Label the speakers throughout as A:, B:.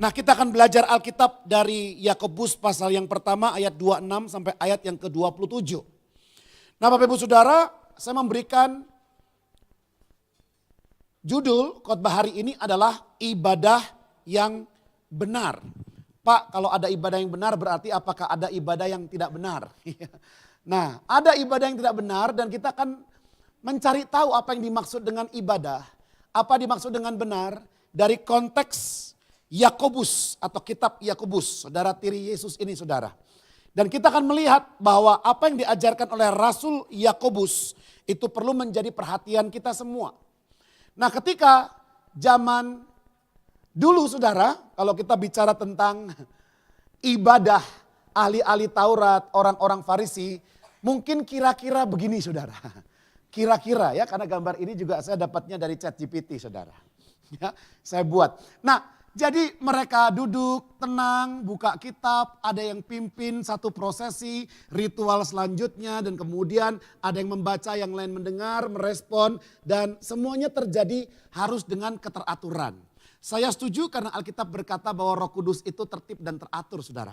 A: Nah, kita akan belajar Alkitab dari Yakobus pasal yang pertama ayat 26 sampai ayat yang ke-27. Nah, Bapak Ibu Saudara, saya memberikan judul khotbah hari ini adalah ibadah yang benar. Pak, kalau ada ibadah yang benar berarti apakah ada ibadah yang tidak benar? Nah, ada ibadah yang tidak benar dan kita akan mencari tahu apa yang dimaksud dengan ibadah. Apa dimaksud dengan benar dari konteks Yakobus atau kitab Yakobus, saudara tiri Yesus ini saudara. Dan kita akan melihat bahwa apa yang diajarkan oleh Rasul Yakobus itu perlu menjadi perhatian kita semua. Nah, ketika zaman dulu saudara, kalau kita bicara tentang ibadah ahli-ahli Taurat, orang-orang Farisi, mungkin kira-kira begini saudara. Kira-kira ya, karena gambar ini juga saya dapatnya dari ChatGPT saudara. Ya, saya buat. Nah, jadi mereka duduk tenang, buka kitab, ada yang pimpin satu prosesi, ritual selanjutnya dan kemudian ada yang membaca, yang lain mendengar, merespon dan semuanya terjadi harus dengan keteraturan. Saya setuju karena Alkitab berkata bahwa Roh Kudus itu tertib dan teratur saudara.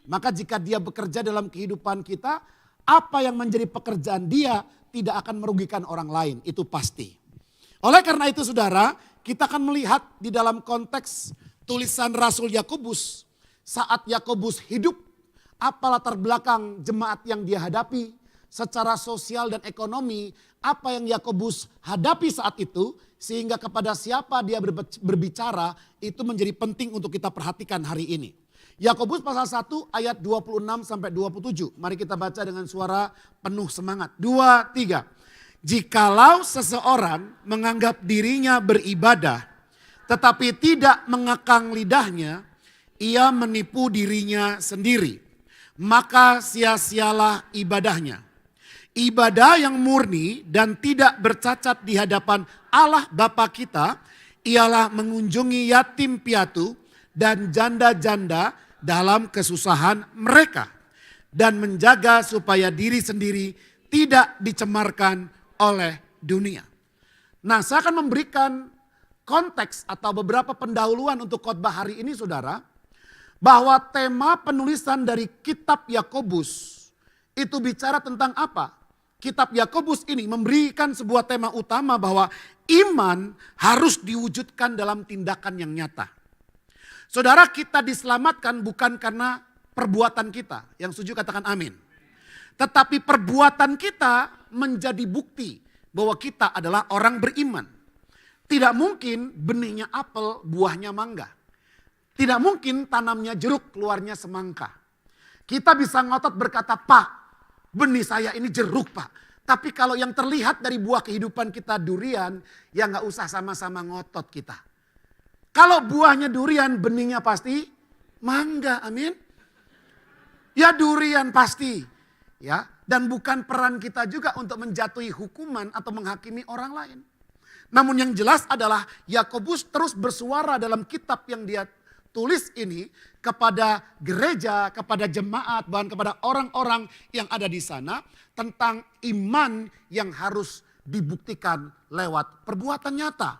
A: Maka jika dia bekerja dalam kehidupan kita, apa yang menjadi pekerjaan dia tidak akan merugikan orang lain, itu pasti. Oleh karena itu saudara, kita akan melihat di dalam konteks tulisan Rasul Yakobus. Saat Yakobus hidup, apa latar belakang jemaat yang dia hadapi. Secara sosial dan ekonomi, apa yang Yakobus hadapi saat itu. Sehingga kepada siapa dia berbicara, itu menjadi penting untuk kita perhatikan hari ini. Yakobus pasal 1 ayat 26 sampai 27. Mari kita baca dengan suara penuh semangat. 2, 3. Jikalau seseorang menganggap dirinya beribadah, tetapi tidak mengekang lidahnya, ia menipu dirinya sendiri. Maka sia-sialah ibadahnya. Ibadah yang murni dan tidak bercacat di hadapan Allah Bapa kita, ialah mengunjungi yatim piatu dan janda-janda dalam kesusahan mereka. Dan menjaga supaya diri sendiri tidak dicemarkan oleh dunia. Nah, saya akan memberikan konteks atau beberapa pendahuluan untuk khotbah hari ini saudara. Bahwa tema penulisan dari kitab Yakobus itu bicara tentang apa? Kitab Yakobus ini memberikan sebuah tema utama bahwa iman harus diwujudkan dalam tindakan yang nyata. Saudara, kita diselamatkan bukan karena perbuatan kita. Yang setuju katakan amin. Tetapi perbuatan kita menjadi bukti bahwa kita adalah orang beriman. Tidak mungkin benihnya apel, buahnya mangga. Tidak mungkin tanamnya jeruk, keluarnya semangka. Kita bisa ngotot berkata, Pak, benih saya ini jeruk Pak. Tapi kalau yang terlihat dari buah kehidupan kita durian, ya gak usah sama-sama ngotot kita. Kalau buahnya durian, benihnya pasti mangga, amin. Ya durian pasti. Ya, dan bukan peran kita juga untuk menjatuhi hukuman atau menghakimi orang lain. Namun yang jelas adalah Yakobus terus bersuara dalam kitab yang dia tulis ini kepada gereja, kepada jemaat, bahkan kepada orang-orang yang ada di sana tentang iman yang harus dibuktikan lewat perbuatan nyata.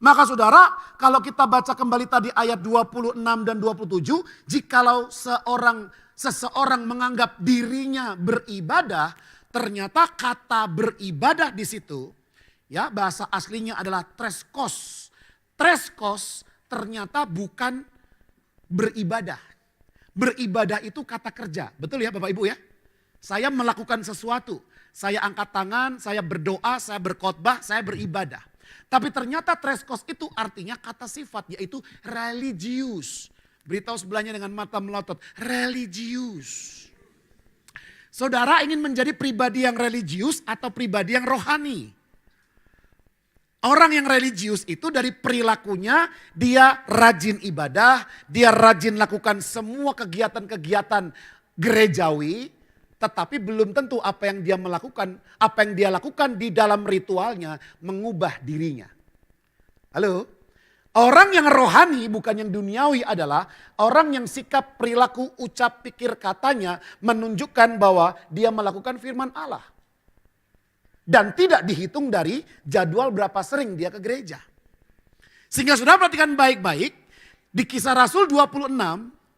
A: Maka saudara, kalau kita baca kembali tadi ayat 26 dan 27, jikalau seseorang menganggap dirinya beribadah, ternyata kata beribadah di situ, ya bahasa aslinya adalah treskos. Treskos ternyata bukan beribadah. Beribadah itu kata kerja, betul ya Bapak Ibu ya? Saya melakukan sesuatu, saya angkat tangan, saya berdoa, saya berkhotbah, saya beribadah. Tapi ternyata treskos itu artinya kata sifat, yaitu religius. Beritahu sebelahnya dengan mata melotot, religius. Saudara ingin menjadi pribadi yang religius atau pribadi yang rohani? Orang yang religius itu dari perilakunya dia rajin ibadah, dia rajin lakukan semua kegiatan-kegiatan gerejawi, tetapi belum tentu apa yang dia lakukan di dalam ritualnya mengubah dirinya. Halo? Orang yang rohani bukan yang duniawi adalah orang yang sikap, perilaku, ucap, pikir, katanya menunjukkan bahwa dia melakukan firman Allah. Dan tidak dihitung dari jadwal berapa sering dia ke gereja. Sehingga saudara perhatikan baik-baik, Di Kisah Rasul 26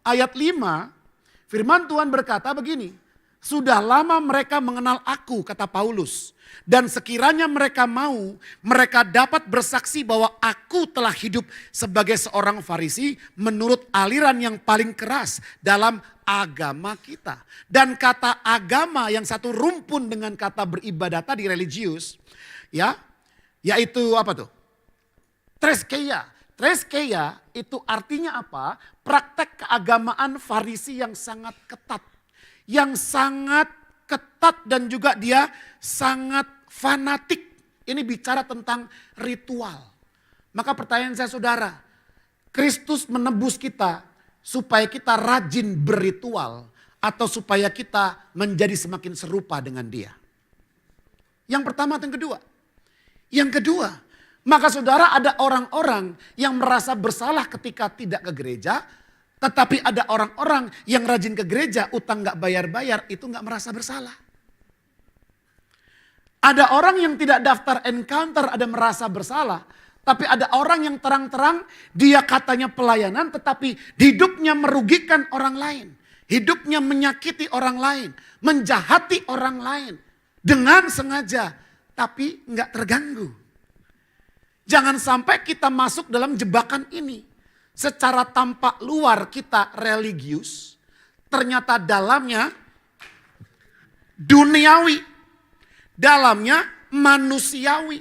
A: ayat 5, firman Tuhan berkata begini. Sudah lama mereka mengenal aku, kata Paulus. Dan sekiranya mereka mau, mereka dapat bersaksi bahwa aku telah hidup sebagai seorang Farisi menurut aliran yang paling keras dalam agama kita. Dan kata agama yang satu rumpun dengan kata beribadah tadi, religius, ya, yaitu apa tuh? Treskeia. Treskeia itu artinya apa? Praktek keagamaan Farisi yang sangat ketat. Yang sangat ketat dan juga dia sangat fanatik. Ini bicara tentang ritual. Maka pertanyaan saya saudara, Kristus menebus kita supaya kita rajin berritual atau supaya kita menjadi semakin serupa dengan dia? Yang pertama atau yang kedua? Yang kedua, maka saudara ada orang-orang yang merasa bersalah ketika tidak ke gereja. Tetapi ada orang-orang yang rajin ke gereja, utang gak bayar-bayar, itu gak merasa bersalah. Ada orang yang tidak daftar encounter, ada merasa bersalah. Tapi ada orang yang terang-terang, dia katanya pelayanan, tetapi hidupnya merugikan orang lain. Hidupnya menyakiti orang lain, menjahati orang lain. Dengan sengaja, tapi gak terganggu. Jangan sampai kita masuk dalam jebakan ini. Secara tampak luar kita religius, ternyata dalamnya duniawi, dalamnya manusiawi.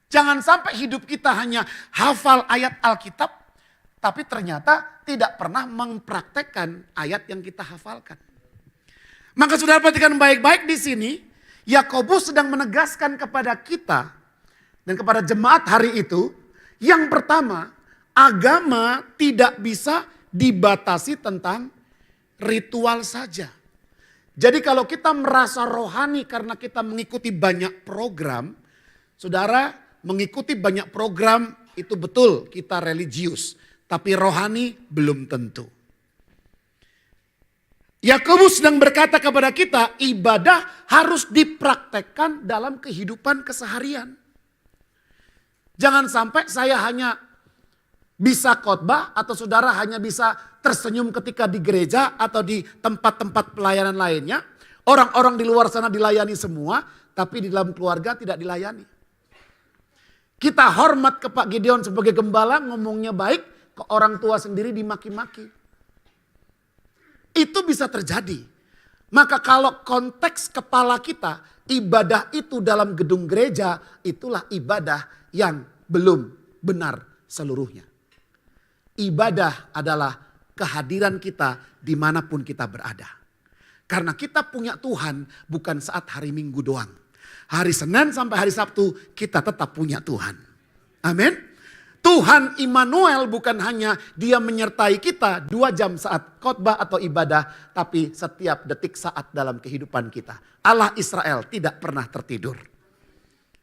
A: Jangan sampai hidup kita hanya hafal ayat Alkitab, tapi ternyata tidak pernah mempraktekkan ayat yang kita hafalkan. Maka saudara perhatikan baik-baik di sini, Yakobus sedang menegaskan kepada kita dan kepada jemaat hari itu, yang pertama, agama tidak bisa dibatasi tentang ritual saja. Jadi kalau kita merasa rohani karena kita mengikuti banyak program, saudara mengikuti banyak program itu betul kita religius. Tapi rohani belum tentu. Yakobus sedang berkata kepada kita, ibadah harus dipraktekkan dalam kehidupan keseharian. Jangan sampai saya hanya bisa khotbah atau saudara hanya bisa tersenyum ketika di gereja atau di tempat-tempat pelayanan lainnya. Orang-orang di luar sana dilayani semua, tapi di dalam keluarga tidak dilayani. Kita hormat ke Pak Gideon sebagai gembala, ngomongnya baik, ke orang tua sendiri dimaki-maki. Itu bisa terjadi. Maka kalau konteks kepala kita, ibadah itu dalam gedung gereja, itulah ibadah yang belum benar seluruhnya. Ibadah adalah kehadiran kita dimanapun kita berada. Karena kita punya Tuhan bukan saat hari Minggu doang. Hari Senin sampai hari Sabtu kita tetap punya Tuhan. Amin. Tuhan Immanuel bukan hanya dia menyertai kita 2 jam saat khotbah atau ibadah. Tapi setiap detik saat dalam kehidupan kita. Allah Israel tidak pernah tertidur.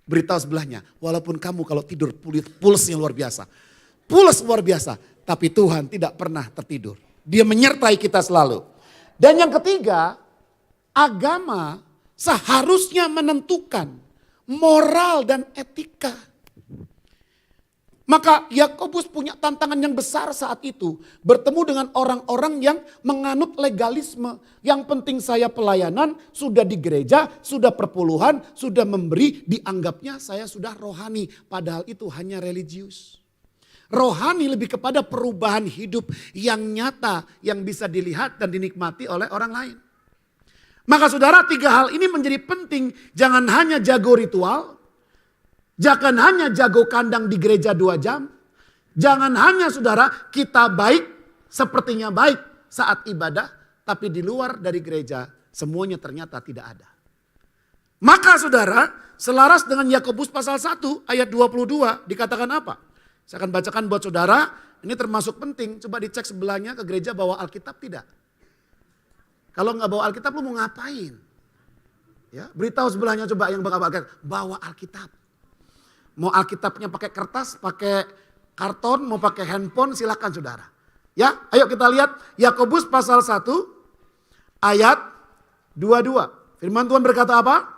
A: Beritahu sebelahnya, walaupun kamu kalau tidur pulsnya luar biasa. Puls luar biasa, tapi Tuhan tidak pernah tertidur. Dia menyertai kita selalu. Dan yang ketiga, agama seharusnya menentukan moral dan etika. Maka Yakobus punya tantangan yang besar saat itu. Bertemu dengan orang-orang yang menganut legalisme. Yang penting saya pelayanan, sudah di gereja, sudah perpuluhan, sudah memberi, dianggapnya saya sudah rohani. Padahal itu hanya religius. Rohani lebih kepada perubahan hidup yang nyata, yang bisa dilihat dan dinikmati oleh orang lain. Maka saudara, 3 hal ini menjadi penting. Jangan hanya jago ritual. Jangan hanya jago kandang di gereja 2 jam. Jangan hanya saudara kita baik, sepertinya baik saat ibadah. Tapi di luar dari gereja semuanya ternyata tidak ada. Maka saudara, selaras dengan Yakobus pasal 1 ayat 22 dikatakan apa? Saya akan bacakan buat saudara, ini termasuk penting. Coba dicek sebelahnya ke gereja bawa Alkitab tidak. Kalau nggak bawa Alkitab lu mau ngapain? Ya, beritahu sebelahnya coba yang bawa Alkitab. Bawa Alkitab. Mau Alkitabnya pakai kertas, pakai karton, mau pakai handphone, silakan saudara. Ya, ayo kita lihat Yakobus pasal 1 ayat 22. Firman Tuhan berkata apa?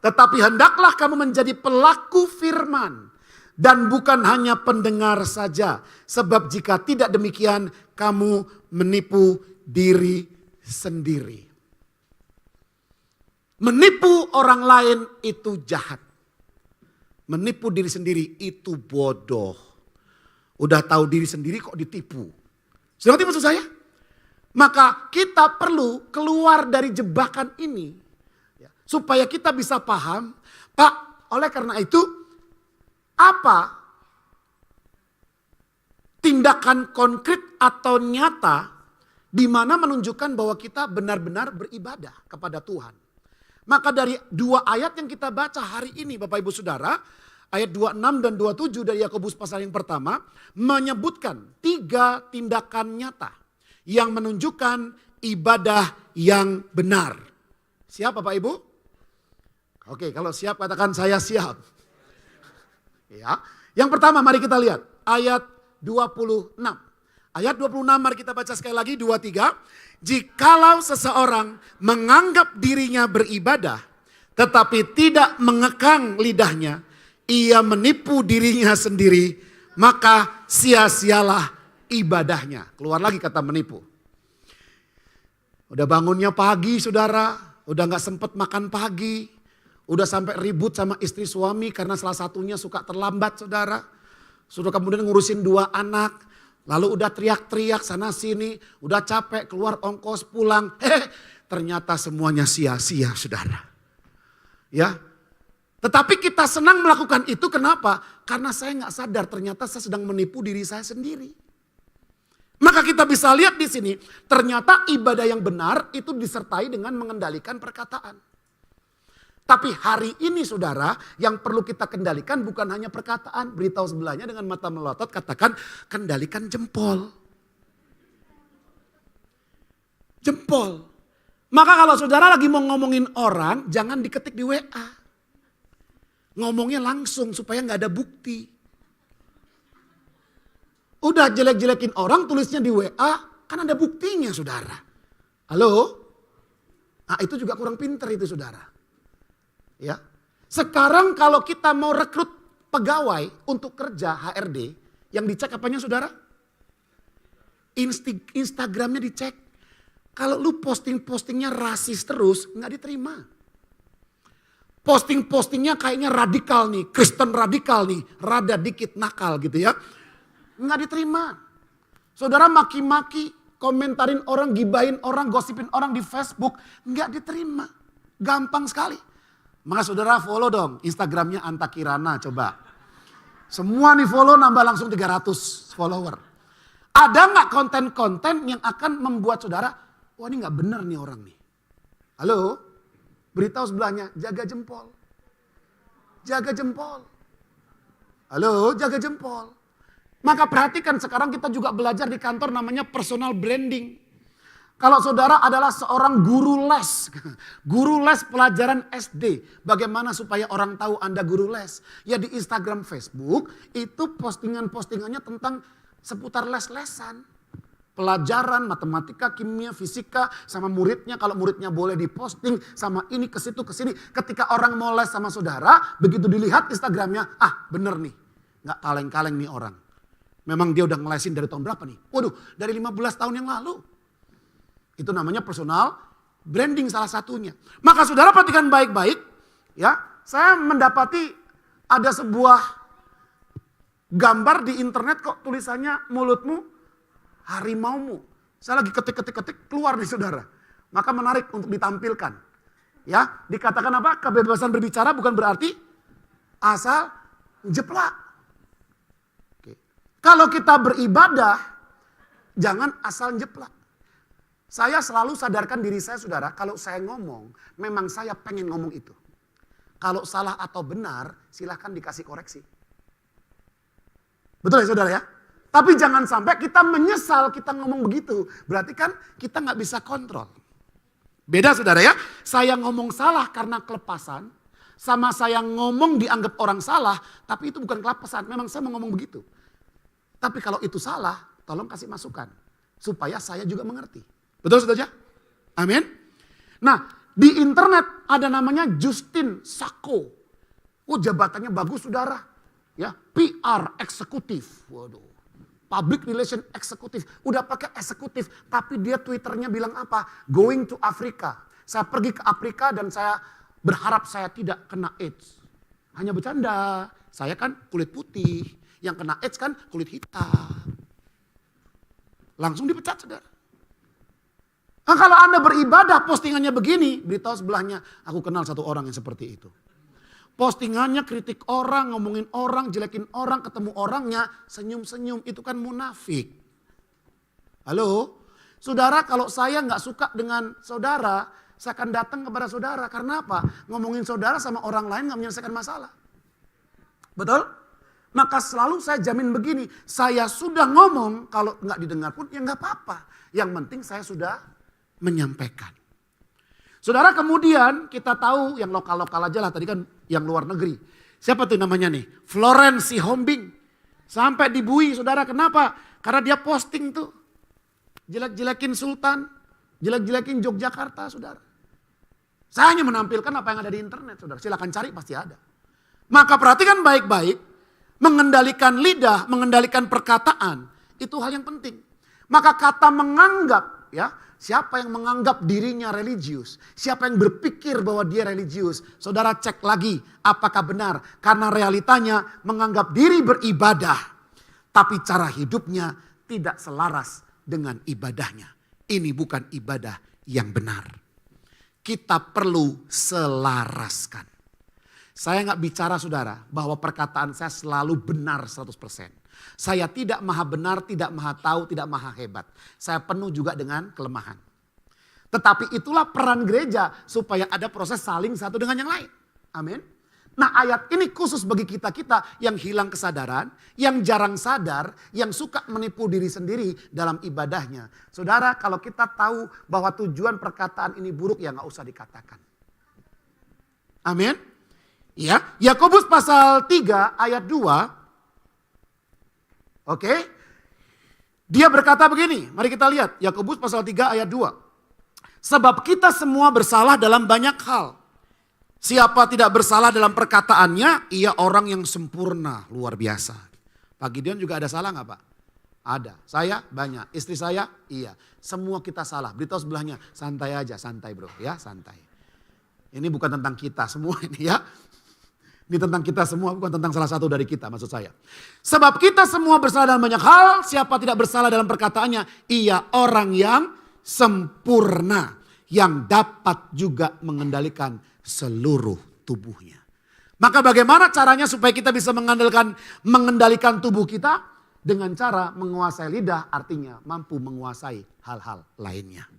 A: Tetapi hendaklah kamu menjadi pelaku firman Dan bukan hanya pendengar saja. Sebab jika tidak demikian kamu menipu diri sendiri. Menipu orang lain itu jahat. Menipu diri sendiri itu bodoh. Udah tahu diri sendiri kok ditipu. Sudah ngerti maksud saya? Maka kita perlu keluar dari jebakan ini. Supaya kita bisa paham, Pak, oleh karena itu, apa tindakan konkret atau nyata di mana menunjukkan bahwa kita benar-benar beribadah kepada Tuhan. Maka dari dua ayat yang kita baca hari ini Bapak Ibu Saudara, ayat 26 dan 27 dari Yakobus pasal yang pertama, menyebutkan 3 tindakan nyata yang menunjukkan ibadah yang benar. Siap Bapak Ibu? Oke, kalau siap katakan saya siap. Ya. Yang pertama mari kita lihat ayat 26. Ayat 26 mari kita baca sekali lagi 23. Jikalau seseorang menganggap dirinya beribadah tetapi tidak mengekang lidahnya, ia menipu dirinya sendiri, maka sia-sialah ibadahnya. Keluar lagi kata menipu. Udah bangunnya pagi saudara, udah gak sempet makan pagi. Udah sampai ribut sama istri suami karena salah satunya suka terlambat saudara. Sudah kemudian ngurusin 2 anak. Lalu udah teriak-teriak sana sini. Udah capek keluar ongkos pulang. Ternyata semuanya sia-sia saudara. Ya. Tetapi kita senang melakukan itu kenapa? Karena saya gak sadar ternyata saya sedang menipu diri saya sendiri. Maka kita bisa lihat di sini. Ternyata ibadah yang benar itu disertai dengan mengendalikan perkataan. Tapi hari ini saudara, yang perlu kita kendalikan bukan hanya perkataan. Beritahu sebelahnya dengan mata melotot, katakan kendalikan jempol. Jempol. Maka kalau saudara lagi mau ngomongin orang, jangan diketik di WA. Ngomongnya langsung supaya gak ada bukti. Udah jelek-jelekin orang, tulisnya di WA, kan ada buktinya saudara. Halo? Nah itu juga kurang pinter itu saudara. Ya. Sekarang kalau kita mau rekrut pegawai untuk kerja HRD, yang dicek apanya saudara? Instagramnya dicek. Kalau lu posting-postingnya rasis terus, nggak diterima. Posting-postingnya kayaknya radikal nih, Kristen radikal nih, rada dikit nakal gitu ya. Nggak diterima. Saudara maki-maki, komentarin orang, gibahin orang, gosipin orang di Facebook, nggak diterima. Gampang sekali. Maka saudara follow dong Instagramnya Anta Kirana coba. Semua nih follow nambah langsung 300 follower. Ada gak konten-konten yang akan membuat saudara, wah ini gak bener nih orang nih. Halo? Beritahu sebelahnya, jaga jempol. Jaga jempol. Halo, jaga jempol. Maka perhatikan sekarang kita juga belajar di kantor namanya personal branding. Kalau saudara adalah seorang guru les pelajaran SD, bagaimana supaya orang tahu Anda guru les? Ya di Instagram, Facebook, itu postingannya tentang seputar les-lesan. Pelajaran matematika, kimia, fisika sama muridnya, kalau muridnya boleh diposting sama ini ke situ ke sini. Ketika orang mau les sama saudara, begitu dilihat Instagramnya, bener nih, nggak kaleng-kaleng nih orang. Memang dia udah ngelesin dari tahun berapa nih? Waduh, dari 15 tahun yang lalu. Itu namanya personal branding salah satunya. Maka saudara perhatikan baik-baik. Ya, saya mendapati ada sebuah gambar di internet kok tulisannya mulutmu harimaumu. Saya lagi ketik keluar nih saudara. Maka menarik untuk ditampilkan. Ya, dikatakan apa? Kebebasan berbicara bukan berarti asal jeplak. Oke. Kalau kita beribadah jangan asal jeplak. Saya selalu sadarkan diri saya saudara, kalau saya ngomong, memang saya pengen ngomong itu. Kalau salah atau benar, silahkan dikasih koreksi. Betul ya saudara ya? Tapi jangan sampai kita menyesal kita ngomong begitu. Berarti kan kita gak bisa kontrol. Beda saudara ya, saya ngomong salah karena kelepasan, sama saya ngomong dianggap orang salah, tapi itu bukan kelepasan, memang saya mau ngomong begitu. Tapi kalau itu salah, tolong kasih masukan. Supaya saya juga mengerti. Betul saudara? Amin. Nah di internet ada namanya Justin Sacco. Oh jabatannya bagus saudara. Ya, PR eksekutif. Waduh. Public relation eksekutif. Udah pakai eksekutif, tapi dia Twitternya bilang apa? Going to Africa. Saya pergi ke Afrika dan saya berharap saya tidak kena AIDS. Hanya bercanda. Saya kan kulit putih. Yang kena AIDS kan kulit hitam. Langsung dipecat, saudara. Nah, kalau Anda beribadah postingannya begini, beritahu sebelahnya, aku kenal satu orang yang seperti itu. Postingannya kritik orang, ngomongin orang, jelekin orang, ketemu orangnya, senyum-senyum, itu kan munafik. Halo? Saudara, kalau saya nggak suka dengan saudara, saya akan datang kepada saudara. Karena apa? Ngomongin saudara sama orang lain nggak menyelesaikan masalah. Betul? Maka selalu saya jamin begini, saya sudah ngomong, kalau nggak didengar pun ya nggak apa-apa. Yang penting saya sudah menyampaikan. Saudara, kemudian kita tahu yang lokal-lokal aja lah, tadi kan yang luar negeri. Siapa tuh namanya nih? Florence Sihombing. Sampai dibui, saudara, kenapa? Karena dia posting tuh. Jelek-jelekin Sultan, jelek-jelekin Yogyakarta, saudara. Saya hanya menampilkan apa yang ada di internet, saudara. Silakan cari, pasti ada. Maka perhatikan baik-baik, mengendalikan lidah, mengendalikan perkataan, itu hal yang penting. Maka kata menganggap, ya, siapa yang menganggap dirinya religius, siapa yang berpikir bahwa dia religius, saudara cek lagi apakah benar. Karena realitanya menganggap diri beribadah, tapi cara hidupnya tidak selaras dengan ibadahnya. Ini bukan ibadah yang benar. Kita perlu selaraskan. Saya nggak bicara, saudara, bahwa perkataan saya selalu benar 100%. Saya tidak maha benar, tidak maha tahu, tidak maha hebat. Saya penuh juga dengan kelemahan. Tetapi itulah peran gereja supaya ada proses saling satu dengan yang lain. Amin. Nah, ayat ini khusus bagi kita-kita yang hilang kesadaran, yang jarang sadar, yang suka menipu diri sendiri dalam ibadahnya. Saudara, kalau kita tahu bahwa tujuan perkataan ini buruk, ya nggak usah dikatakan. Amin. Ya, Yakobus pasal 3 ayat 2. Oke. Dia berkata begini, mari kita lihat Yakobus pasal 3 ayat 2. Sebab kita semua bersalah dalam banyak hal. Siapa tidak bersalah dalam perkataannya, ia orang yang sempurna, luar biasa. Pak Gideon juga ada salah nggak Pak? Ada. Saya banyak, istri saya iya. Semua kita salah. Beritahu sebelahnya, santai aja, santai bro, ya santai. Ini bukan tentang kita semua ini ya. Ini tentang kita semua, bukan tentang salah satu dari kita maksud saya. Sebab kita semua bersalah dalam banyak hal, siapa tidak bersalah dalam perkataannya, ia orang yang sempurna, yang dapat juga mengendalikan seluruh tubuhnya. Maka bagaimana caranya supaya kita bisa mengendalikan tubuh kita? Dengan cara menguasai lidah, artinya mampu menguasai hal-hal lainnya.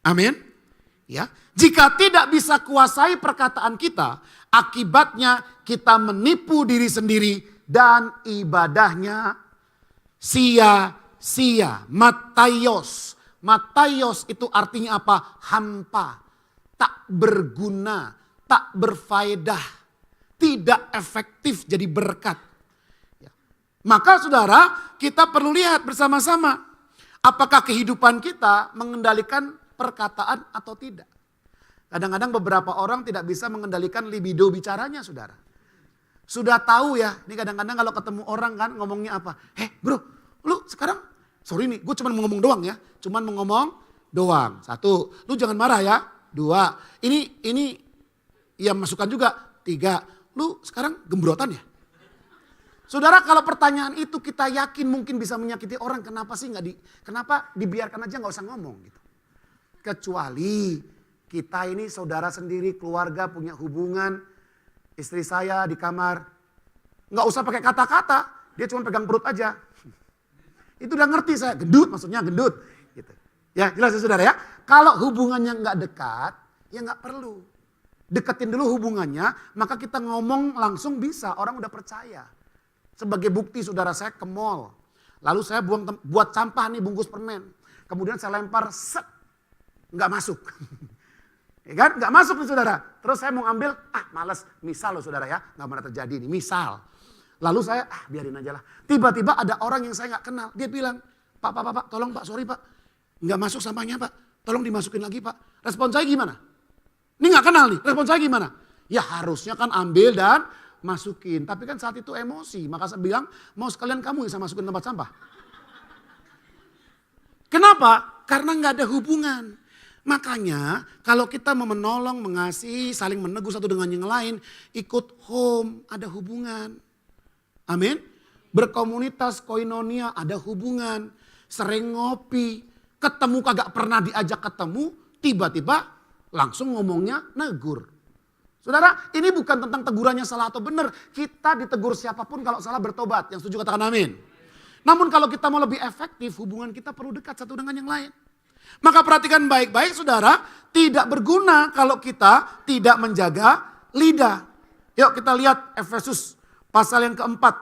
A: Amin. Ya, jika tidak bisa kuasai perkataan kita, akibatnya kita menipu diri sendiri dan ibadahnya sia-sia. Mataios. Mataios itu artinya apa? Hampa, tak berguna, tak berfaedah, tidak efektif jadi berkat. Ya. Maka saudara, kita perlu lihat bersama-sama apakah kehidupan kita mengendalikan perkataan atau tidak. Kadang-kadang beberapa orang tidak bisa mengendalikan libido bicaranya, saudara. Sudah tahu ya, ini kadang-kadang kalau ketemu orang kan ngomongnya apa? Bro, lu sekarang, sorry nih, gue cuma mau ngomong doang ya. Cuma mau ngomong doang. 1, lu jangan marah ya. 2, ini ya masukan juga. 3, lu sekarang gembrotan ya. Saudara, kalau pertanyaan itu kita yakin mungkin bisa menyakiti orang, kenapa sih kenapa dibiarkan aja nggak usah ngomong gitu. Kecuali kita ini saudara sendiri, keluarga, punya hubungan. Istri saya di kamar, nggak usah pakai kata-kata, dia cuma pegang perut aja. Itu udah ngerti saya, gendut maksudnya gendut. Gitu. Ya jelas ya saudara ya. Kalau hubungannya nggak dekat, ya nggak perlu. Deketin dulu hubungannya, maka kita ngomong langsung bisa, orang udah percaya. Sebagai bukti saudara, saya ke mall. Lalu saya buat sampah nih bungkus permen. Kemudian saya lempar, set. Nggak masuk. Ya kan? Nggak masuk nih saudara. Terus saya mau ambil, males. Misal loh saudara ya, nggak pernah terjadi nih, misal. Lalu saya, biarin aja lah. Tiba-tiba ada orang yang saya nggak kenal. Dia bilang, Pak, tolong Pak, sorry Pak. Nggak masuk sampahnya Pak, tolong dimasukin lagi Pak. Respon saya gimana? Ini nggak kenal nih, respon saya gimana? Ya harusnya kan ambil dan masukin. Tapi kan saat itu emosi, maka saya bilang mau sekalian kamu yang saya masukin tempat sampah. Kenapa? Karena nggak ada hubungan. Makanya kalau kita mau menolong, mengasihi, saling menegur satu dengan yang lain, ikut home, ada hubungan. Amin. Berkomunitas, koinonia, ada hubungan. Sering ngopi, ketemu kagak pernah diajak ketemu, tiba-tiba langsung ngomongnya negur. Saudara, ini bukan tentang tegurannya salah atau benar. Kita ditegur siapapun kalau salah bertobat. Yang setuju katakan amin. Namun kalau kita mau lebih efektif, hubungan kita perlu dekat satu dengan yang lain. Maka perhatikan baik-baik saudara, tidak berguna kalau kita tidak menjaga lidah. Yuk kita lihat Efesus pasal yang keempat,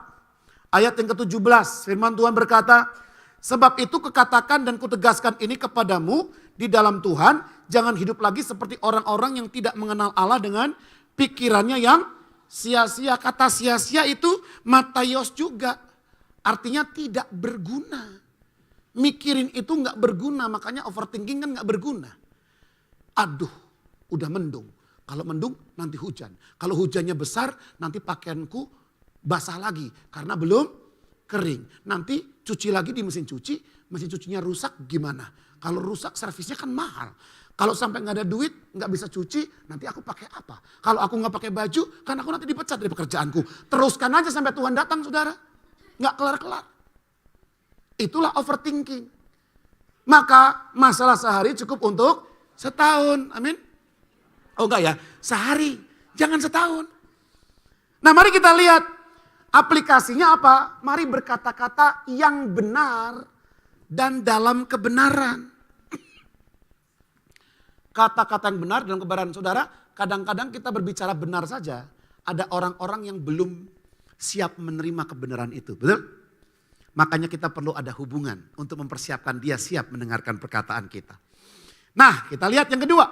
A: ayat yang ke-17. Firman Tuhan berkata, sebab itu kukatakan dan kutegaskan ini kepadamu di dalam Tuhan, jangan hidup lagi seperti orang-orang yang tidak mengenal Allah dengan pikirannya yang sia-sia. Kata sia-sia itu mataios juga, artinya tidak berguna. Mikirin itu gak berguna, makanya overthinking kan gak berguna. Aduh, udah mendung. Kalau mendung nanti hujan. Kalau hujannya besar nanti pakaianku basah lagi karena belum kering. Nanti cuci lagi di mesin cucinya rusak gimana? Kalau rusak servisnya kan mahal. Kalau sampai gak ada duit, gak bisa cuci, nanti aku pakai apa? Kalau aku gak pakai baju, kan aku nanti dipecat dari pekerjaanku. Teruskan aja sampai Tuhan datang saudara. Gak kelar-kelar. Itulah overthinking. Maka masalah sehari cukup untuk setahun. Amin. Oh enggak ya, sehari. Jangan setahun. Nah mari kita lihat aplikasinya apa. Mari berkata-kata yang benar dan dalam kebenaran. Kata-kata yang benar dalam kebenaran. Saudara, kadang-kadang kita berbicara benar saja. Ada orang-orang yang belum siap menerima kebenaran itu. Betul? Makanya kita perlu ada hubungan untuk mempersiapkan dia siap mendengarkan perkataan kita. Nah kita lihat yang kedua.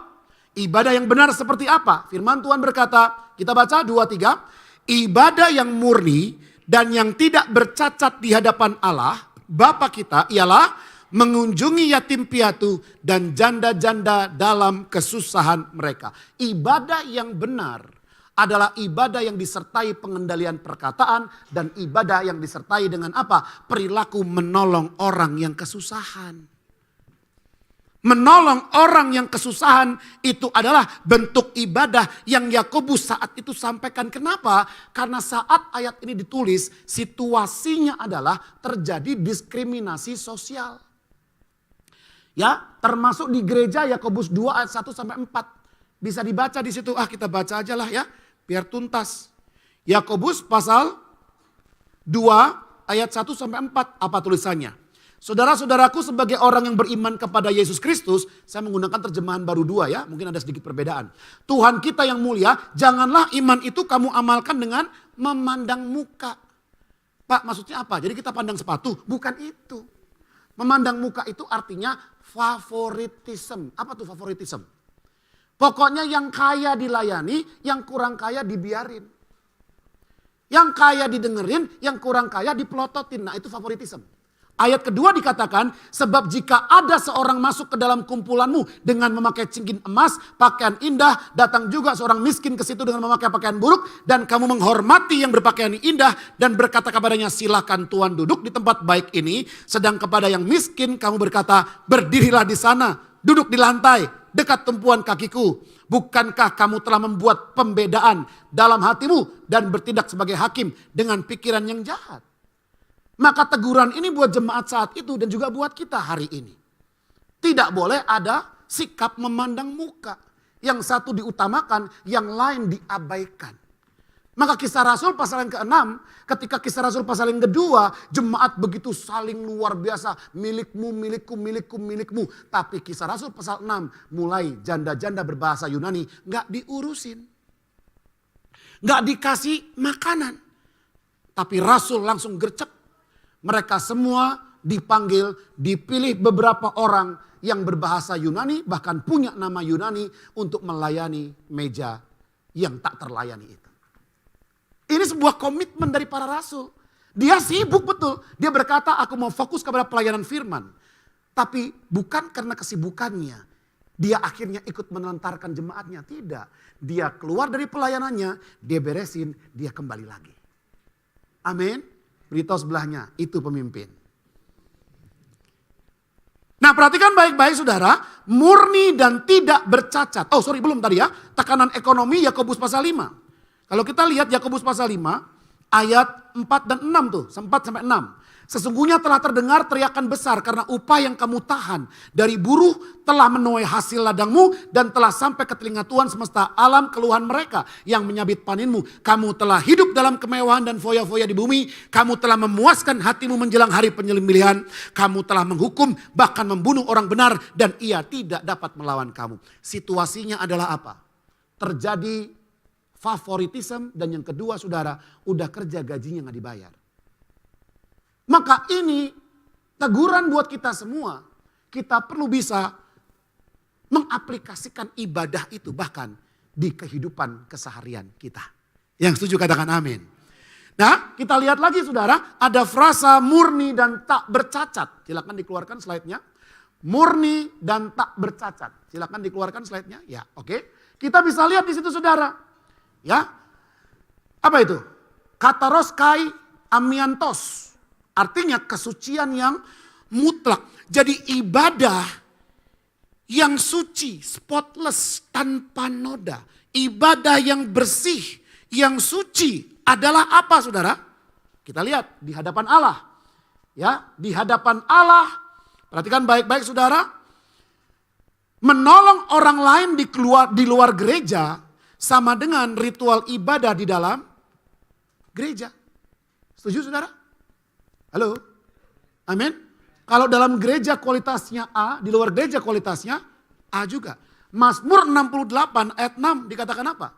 A: Ibadah yang benar seperti apa? Firman Tuhan berkata, kita baca 2-3. Ibadah yang murni dan yang tidak bercacat di hadapan Allah, Bapa kita ialah mengunjungi yatim piatu dan janda-janda dalam kesusahan mereka. Ibadah yang benar adalah ibadah yang disertai pengendalian perkataan dan ibadah yang disertai dengan apa? Perilaku menolong orang yang kesusahan. Menolong orang yang kesusahan itu adalah bentuk ibadah yang Yakobus saat itu sampaikan. Kenapa? Karena saat ayat ini ditulis, situasinya adalah terjadi diskriminasi sosial. Ya, termasuk di gereja Yakobus 2 ayat 1 sampai 4. Bisa dibaca di situ. Kita baca aja lah ya. Biar tuntas. Yakobus pasal 2 ayat 1 sampai 4. Apa tulisannya? Saudara-saudaraku sebagai orang yang beriman kepada Yesus Kristus. Saya menggunakan terjemahan baru 2 ya. Mungkin ada sedikit perbedaan. Tuhan kita yang mulia. Janganlah iman itu kamu amalkan dengan memandang muka. Pak maksudnya apa? Jadi kita pandang sepatu? Bukan itu. Memandang muka itu artinya favoritism. Apa tuh favoritism? Pokoknya yang kaya dilayani, yang kurang kaya dibiarin. Yang kaya didengerin, yang kurang kaya dipelototin. Nah itu favoritism. Ayat kedua dikatakan, sebab jika ada seorang masuk ke dalam kumpulanmu dengan memakai cincin emas, pakaian indah, datang juga seorang miskin ke situ dengan memakai pakaian buruk, dan kamu menghormati yang berpakaian indah dan berkata kepadanya, silakan Tuhan duduk di tempat baik ini, sedang kepada yang miskin kamu berkata, berdirilah di sana, duduk di lantai, dekat tumpuan kakiku. Bukankah kamu telah membuat pembedaan dalam hatimu dan bertindak sebagai hakim dengan pikiran yang jahat? Maka teguran ini buat jemaat saat itu dan juga buat kita hari ini. Tidak boleh ada sikap memandang muka. Yang satu diutamakan, yang lain diabaikan. Maka Kisah Rasul pasal yang ke-6, ketika Kisah Rasul pasal yang kedua, jemaat begitu saling luar biasa. Milikmu, milikku, milikku, milikmu. Tapi Kisah Rasul pasal 6, mulai janda-janda berbahasa Yunani, gak diurusin. Gak dikasih makanan. Tapi Rasul langsung gercep. Mereka semua dipanggil, dipilih beberapa orang yang berbahasa Yunani, bahkan punya nama Yunani untuk melayani meja yang tak terlayani itu. Ini sebuah komitmen dari para rasul. Dia sibuk betul. Dia berkata, aku mau fokus kepada pelayanan firman. Tapi bukan karena kesibukannya. Dia akhirnya ikut menelantarkan jemaatnya. Tidak. Dia keluar dari pelayanannya, dia beresin, dia kembali lagi. Amin. Beritahu sebelahnya, itu pemimpin. Nah perhatikan baik-baik saudara, murni dan tidak bercacat. Oh sorry belum tadi ya, tekanan ekonomi Yakobus pasal 5. Kalau kita lihat Yakobus pasal 5 ayat 4 dan 6 tuh, 4 sampai 6. Sesungguhnya telah terdengar teriakan besar karena upah yang kamu tahan dari buruh telah menuai hasil ladangmu dan telah sampai ke telinga Tuhan semesta alam keluhan mereka yang menyabit paninmu. Kamu telah hidup dalam kemewahan dan foya-foya di bumi. Kamu telah memuaskan hatimu menjelang hari penyembelihan. Kamu telah menghukum bahkan membunuh orang benar dan ia tidak dapat melawan kamu. Situasinya adalah apa? Terjadi favoritisme dan yang kedua saudara udah kerja gajinya gak dibayar. Maka ini teguran buat kita semua. Kita perlu bisa mengaplikasikan ibadah itu bahkan di kehidupan keseharian kita. Yang setuju katakan amin. Nah kita lihat lagi saudara, ada frasa murni dan tak bercacat. Silakan dikeluarkan slide-nya. Murni dan tak bercacat. Silakan dikeluarkan slide-nya. Ya, oke. Kita bisa lihat di situ saudara. Ya. Apa itu? Kataros kai amiantos. Artinya kesucian yang mutlak. Jadi ibadah yang suci, spotless, tanpa noda. Ibadah yang bersih, yang suci adalah apa saudara? Kita lihat di hadapan Allah. Ya, di hadapan Allah. Perhatikan baik-baik saudara. Menolong orang lain di luar gereja sama dengan ritual ibadah di dalam gereja. Setuju saudara? Halo? Amin? Kalau dalam gereja kualitasnya A, di luar gereja kualitasnya A juga. Mazmur 68 ayat 6 dikatakan apa?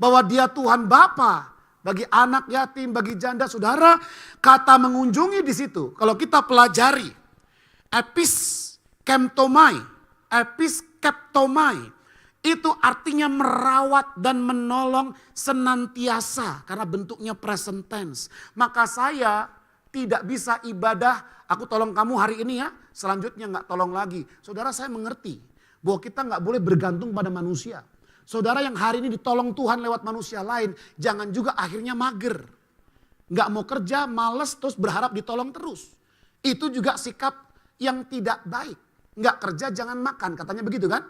A: Bahwa dia Tuhan Bapa bagi anak yatim, bagi janda. Saudara, kata mengunjungi di situ. Kalau kita pelajari episkeptomai, itu artinya merawat dan menolong senantiasa karena bentuknya present tense. Maka saya tidak bisa ibadah, aku tolong kamu hari ini ya, selanjutnya gak tolong lagi. Saudara saya mengerti bahwa kita gak boleh bergantung pada manusia. Saudara yang hari ini ditolong Tuhan lewat manusia lain, jangan juga akhirnya mager. Gak mau kerja, males, terus berharap ditolong terus. Itu juga sikap yang tidak baik. Gak kerja jangan makan, katanya begitu kan?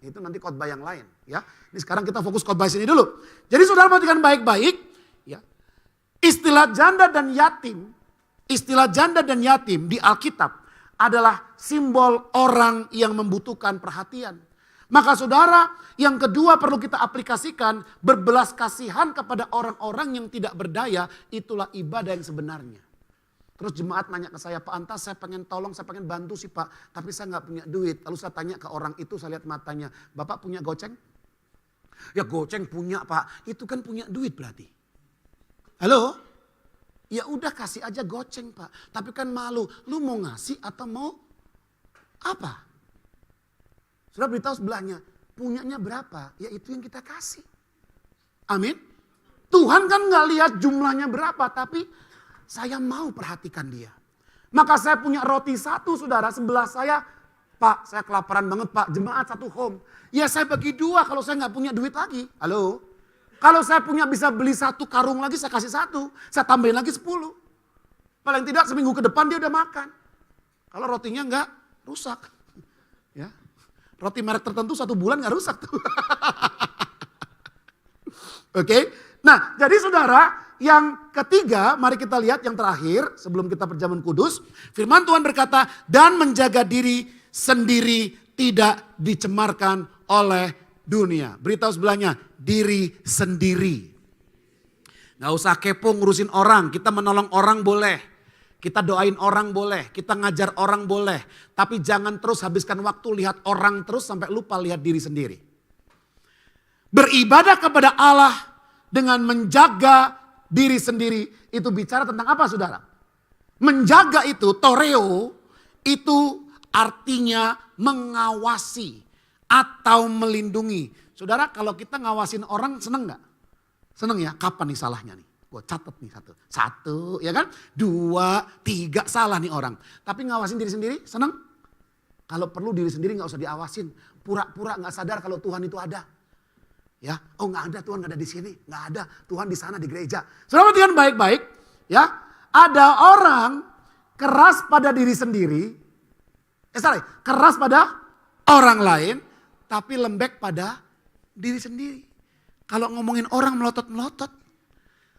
A: Itu nanti khotbah yang lain ya. Ini sekarang kita fokus khotbah sini dulu. Jadi saudara perhatikan baik-baik ya. Istilah janda dan yatim di Alkitab adalah simbol orang yang membutuhkan perhatian. Maka saudara, yang kedua perlu kita aplikasikan, berbelas kasihan kepada orang-orang yang tidak berdaya, itulah ibadah yang sebenarnya. Terus jemaat nanya ke saya, Pak Antas saya pengen tolong, saya pengen bantu sih Pak, tapi saya gak punya duit. Lalu saya tanya ke orang itu, saya lihat matanya, Bapak punya goceng? Ya goceng punya Pak, itu kan punya duit berarti. Halo? Ya udah kasih aja goceng Pak. Tapi kan malu. Lu mau ngasih atau mau apa? Sudah beritahu sebelahnya. Punyanya berapa? Ya itu yang kita kasih. Amin. Tuhan kan gak lihat jumlahnya berapa. Tapi saya mau perhatikan dia. Maka saya punya roti satu saudara. Sebelah saya. Pak saya kelaparan banget Pak. Jemaat satu home. Ya saya bagi dua kalau saya gak punya duit lagi. Halo. Kalau saya punya bisa beli satu karung lagi, saya kasih satu. Saya tambahin lagi 10. Paling tidak seminggu ke depan dia udah makan. Kalau rotinya enggak rusak. Ya. Roti merek tertentu 1 bulan enggak rusak tuh. Oke. Nah jadi saudara, yang ketiga mari kita lihat yang terakhir sebelum kita perjamuan kudus. Firman Tuhan berkata, dan menjaga diri sendiri tidak dicemarkan oleh dunia. Beritahu sebelahnya, diri sendiri. Gak usah kepo ngurusin orang, kita menolong orang boleh. Kita doain orang boleh, kita ngajar orang boleh. Tapi jangan terus habiskan waktu lihat orang terus sampai lupa lihat diri sendiri. Beribadah kepada Allah dengan menjaga diri sendiri, itu bicara tentang apa saudara? Menjaga itu, toreo, itu artinya mengawasi atau melindungi. Saudara kalau kita ngawasin orang seneng gak? Seneng ya, kapan nih salahnya nih? Gue catat nih satu ya kan? 2, 3 salah nih orang. Tapi ngawasin diri sendiri seneng? Kalau perlu diri sendiri gak usah diawasin. pura-pura nggak sadar kalau Tuhan itu ada. Ya, oh nggak ada, Tuhan nggak ada di sini, nggak ada, Tuhan di sana di gereja. Saudara perhatikan baik-baik, ya. Ada orang keras pada diri sendiri, keras pada orang lain, tapi lembek pada diri sendiri. Kalau ngomongin orang melotot-melotot,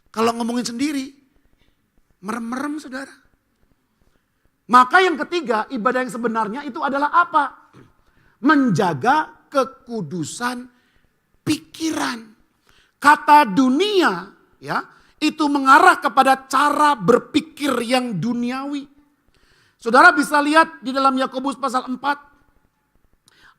A: kalau ngomongin sendiri, merem-merem saudara. Maka yang ketiga, ibadah yang sebenarnya itu adalah apa? Menjaga kekudusan pikiran. Kata dunia ya, itu mengarah kepada cara berpikir yang duniawi. Saudara bisa lihat di dalam Yakobus pasal 4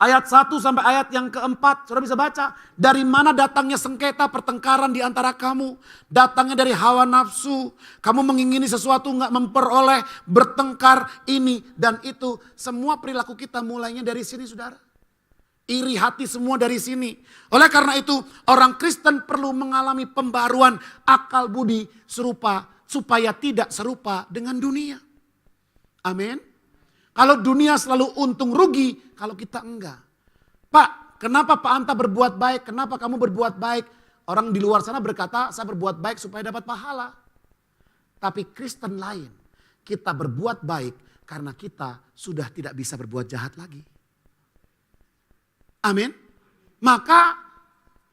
A: ayat 1 sampai ayat yang keempat. Saudara bisa baca, dari mana datangnya sengketa pertengkaran di antara kamu? Datangnya dari hawa nafsu. Kamu mengingini sesuatu enggak memperoleh, bertengkar ini dan itu. Semua perilaku kita mulainya dari sini saudara. Iri hati semua dari sini. Oleh karena itu orang Kristen perlu mengalami pembaruan akal budi supaya tidak serupa dengan dunia. Amin. Kalau dunia selalu untung rugi, kalau kita enggak. Pak, kenapa Pak Anta berbuat baik? Kenapa kamu berbuat baik? Orang di luar sana berkata, saya berbuat baik supaya dapat pahala. Tapi Kristen lain, kita berbuat baik karena kita sudah tidak bisa berbuat jahat lagi. Amin. Maka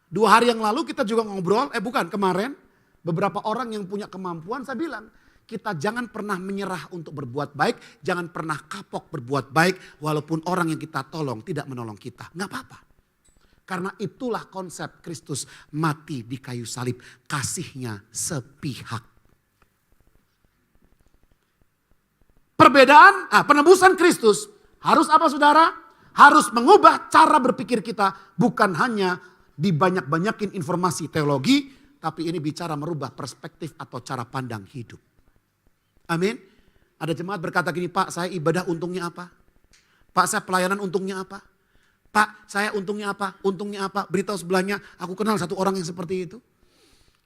A: 2 hari yang lalu kita juga ngobrol, kemarin. Beberapa orang yang punya kemampuan saya bilang, kita jangan pernah menyerah untuk berbuat baik. Jangan pernah kapok berbuat baik walaupun orang yang kita tolong tidak menolong kita. Nggak apa-apa. Karena itulah konsep Kristus mati di kayu salib. Kasihnya sepihak. Penebusan Kristus harus apa saudara? Harus mengubah cara berpikir kita. Bukan hanya dibanyak-banyakin informasi teologi. Tapi ini bicara merubah perspektif atau cara pandang hidup. Amin. Ada jemaat berkata gini, Pak saya ibadah untungnya apa? Pak saya pelayanan untungnya apa? Pak saya untungnya apa? Untungnya apa? Beritahu sebelahnya, aku kenal satu orang yang seperti itu.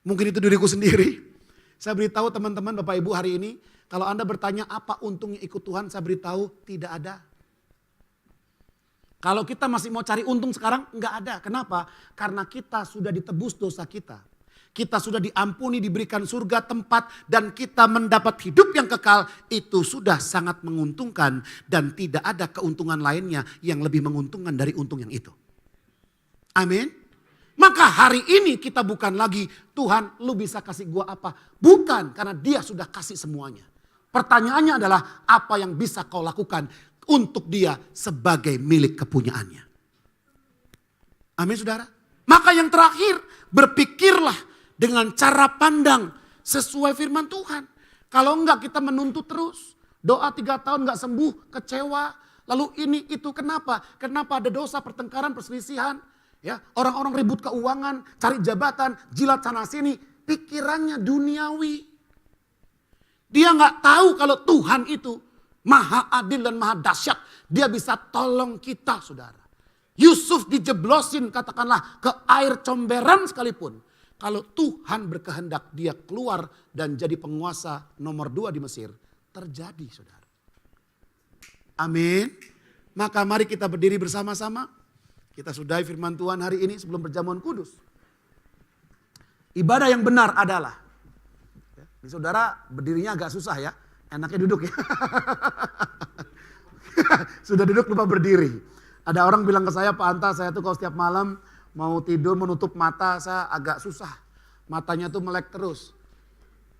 A: Mungkin itu diriku sendiri. Saya beritahu teman-teman Bapak Ibu hari ini. Kalau Anda bertanya apa untungnya ikut Tuhan, saya beritahu tidak ada. Kalau kita masih mau cari untung sekarang, enggak ada. Kenapa? Karena kita sudah ditebus dosa kita. Kita sudah diampuni, diberikan surga tempat, dan kita mendapat hidup yang kekal. Itu sudah sangat menguntungkan dan tidak ada keuntungan lainnya yang lebih menguntungkan dari untung yang itu. Amin. Maka hari ini kita bukan lagi, Tuhan lu bisa kasih gua apa? Bukan, karena dia sudah kasih semuanya. Pertanyaannya adalah apa yang bisa kau lakukan untuk dia sebagai milik kepunyaannya. Amin saudara. Maka yang terakhir, berpikirlah dengan cara pandang sesuai firman Tuhan. Kalau enggak kita menuntut terus. Doa 3 tahun enggak sembuh, kecewa. Lalu ini itu kenapa? Kenapa ada dosa, pertengkaran, perselisihan. Ya, orang-orang ribut keuangan, cari jabatan, jilat sana sini. Pikirannya duniawi. Dia enggak tahu kalau Tuhan itu maha adil dan maha dahsyat. Dia bisa tolong kita saudara. Yusuf dijeblosin katakanlah ke air comberan sekalipun. Kalau Tuhan berkehendak dia keluar dan jadi penguasa nomor 2 di Mesir. Terjadi saudara. Amin. Maka mari kita berdiri bersama-sama. Kita sudahi firman Tuhan hari ini sebelum berjamuan kudus. Ibadah yang benar adalah. Ini saudara berdirinya agak susah ya. Enaknya duduk ya. Sudah duduk lupa berdiri. Ada orang bilang ke saya, Pak Anta saya tuh kalau setiap malam mau tidur menutup mata saya agak susah. Matanya tuh melek terus.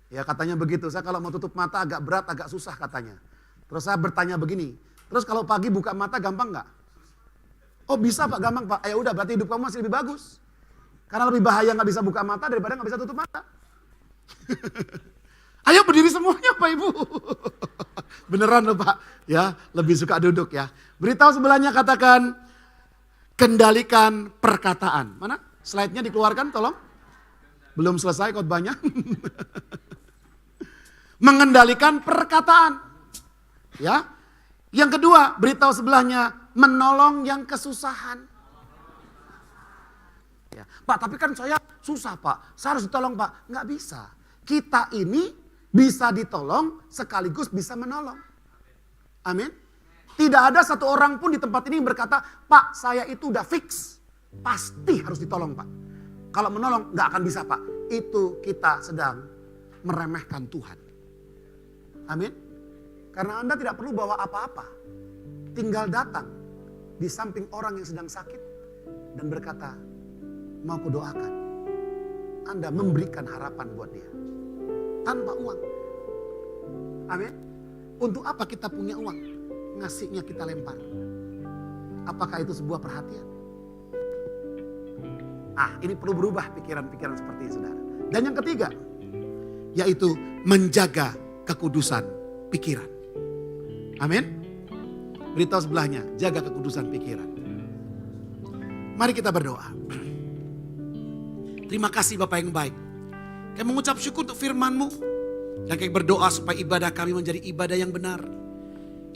A: Ya katanya begitu. Saya kalau mau tutup mata agak berat, agak susah katanya. Terus saya bertanya begini. Terus kalau pagi buka mata gampang gak? Oh bisa Pak, gampang Pak. Ya udah berarti hidup kamu masih lebih bagus. Karena lebih bahaya gak bisa buka mata daripada gak bisa tutup mata. Ayo berdiri semuanya Pak Ibu. Beneran loh Pak. Ya lebih suka duduk ya. Beritahu sebelahnya katakan. Kendalikan perkataan. Mana? Slide-nya dikeluarkan tolong. Belum selesai khotbahnya. Mengendalikan perkataan. Ya. Yang kedua, beritahu sebelahnya menolong yang kesusahan. Ya. Pak, tapi kan saya susah Pak. Saya harus ditolong Pak. Nggak bisa. Kita ini bisa ditolong sekaligus bisa menolong. Amin. Tidak ada satu orang pun di tempat ini yang berkata, Pak saya itu udah fix. Pasti harus ditolong Pak. Kalau menolong gak akan bisa Pak. Itu kita sedang meremehkan Tuhan. Amin. Karena Anda tidak perlu bawa apa-apa. Tinggal datang di samping orang yang sedang sakit. Dan berkata, mau kudoakan. Anda memberikan harapan buat dia. Tanpa uang. Amin. Untuk apa kita punya uang? Ngasihnya kita lempar. Apakah itu sebuah perhatian? Ini perlu berubah pikiran-pikiran seperti ini saudara. Dan yang ketiga, yaitu menjaga kekudusan pikiran. Amin. Beritahu sebelahnya, jaga kekudusan pikiran. Mari kita berdoa. Terima kasih Bapak yang baik. Kami mengucap syukur untuk firman-Mu. Dan kami berdoa supaya ibadah kami menjadi ibadah yang benar.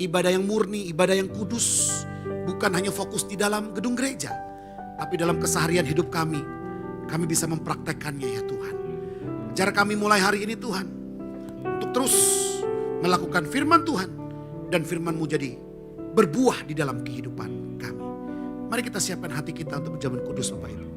A: Ibadah yang murni, ibadah yang kudus. Bukan hanya fokus di dalam gedung gereja. Tapi dalam keseharian hidup kami bisa mempraktekkannya ya Tuhan. Ajar kami mulai hari ini Tuhan. Untuk terus melakukan firman Tuhan. Dan firman-Mu jadi berbuah di dalam kehidupan kami. Mari kita siapkan hati kita untuk berjalan kudus Bapak Ibu.